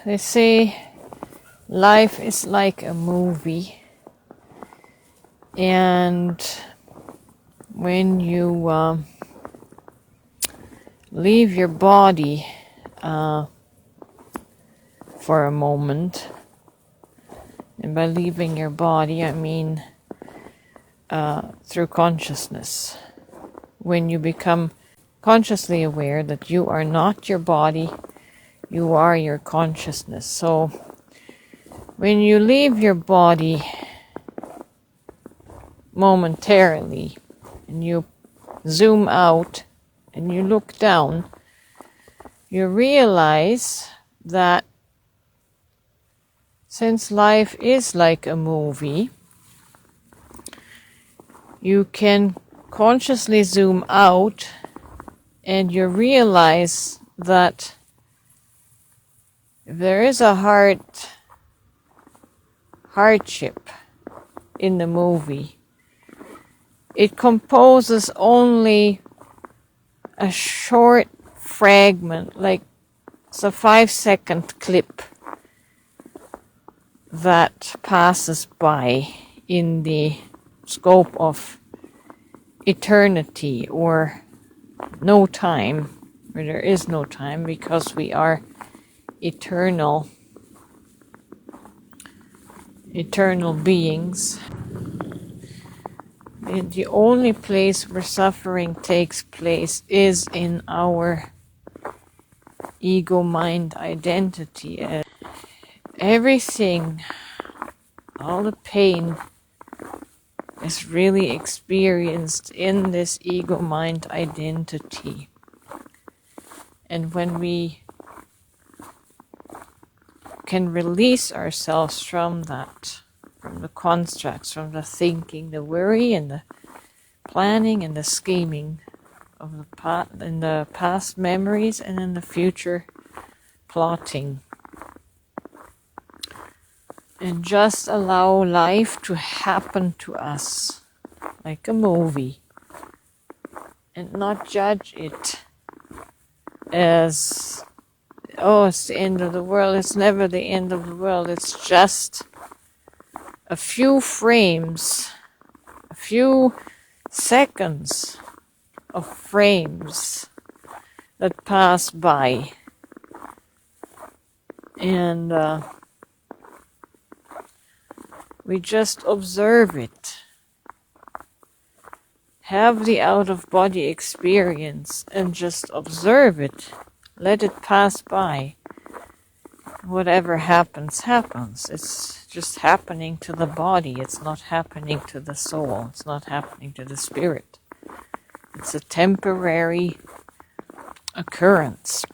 they say life is like a movie, and when you leave your body for a moment, and by leaving your body I mean through consciousness, when you become consciously aware that you are not your body, you are your consciousness. So when you leave your body momentarily and you zoom out and you look down, you realize that since life is like a movie, you can consciously zoom out and you realize that if there is a hardship in the movie, it composes only a short fragment, like it's a 5-second clip that passes by in the scope of eternity or no time, where there is no time, because we are eternal beings. And the only place where suffering takes place is in our ego-mind identity. Everything, all the pain is really experienced in this ego-mind identity. And when we can release ourselves from that, from the constructs, from the thinking, the worry and the planning and the scheming of in the past memories and in the future plotting, and just allow life to happen to us like a movie, and not judge it as, oh, it's the end of the world. It's never the end of the world. It's just a few frames, a few seconds of frames that pass by. And we just observe it. Have the out-of-body experience and just observe it. Let it pass by. Whatever happens, happens. It's just happening to the body. It's not happening to the soul. It's not happening to the spirit. It's a temporary occurrence.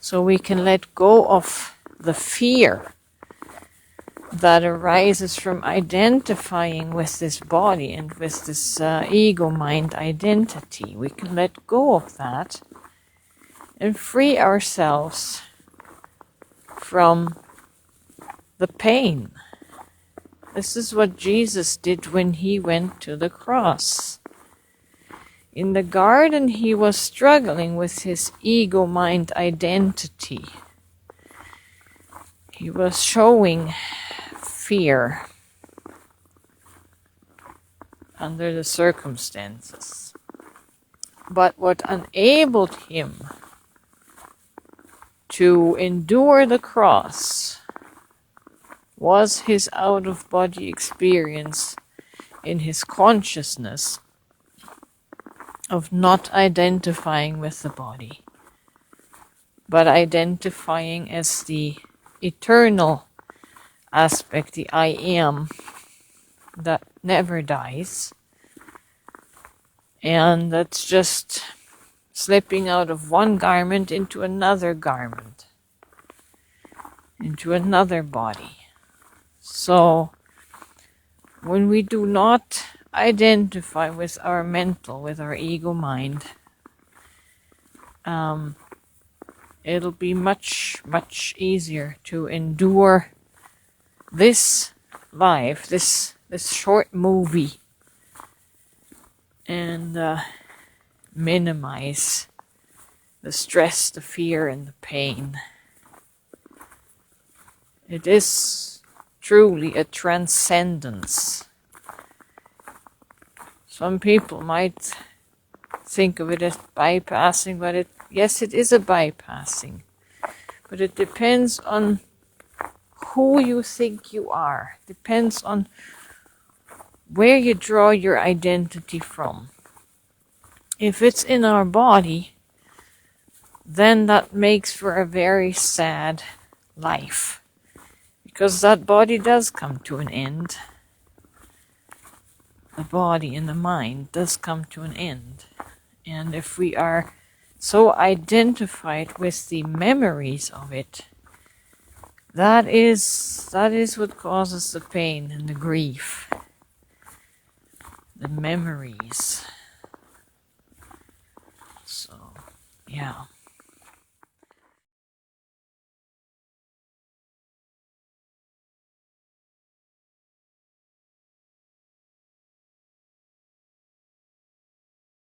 So we can let go of the fear that arises from identifying with this body and with this ego-mind identity. We can let go of that and free ourselves from the pain. This is what Jesus did when he went to the cross. In the garden, he was struggling with his ego-mind identity. He was showing fear under the circumstances. But what enabled him to endure the cross was his out-of-body experience in his consciousness of not identifying with the body, but identifying as the eternal aspect, the I am, that never dies, and that's just slipping out of one garment into another garment, into another body. So when we do not identify with our mental, with our ego mind, it'll be much, much easier to endure this life, this short movie, and minimize the stress, the fear, and the pain. It is truly a transcendence. Some people might think of it as bypassing, but yes, it is a bypassing. But it depends on who you think you are. Depends on where you draw your identity from. If it's in our body, then that makes for a very sad life. Because that body does come to an end. The body and the mind does come to an end. And if we are so identified with the memories of it, that is what causes the pain and the grief. The memories. So, yeah.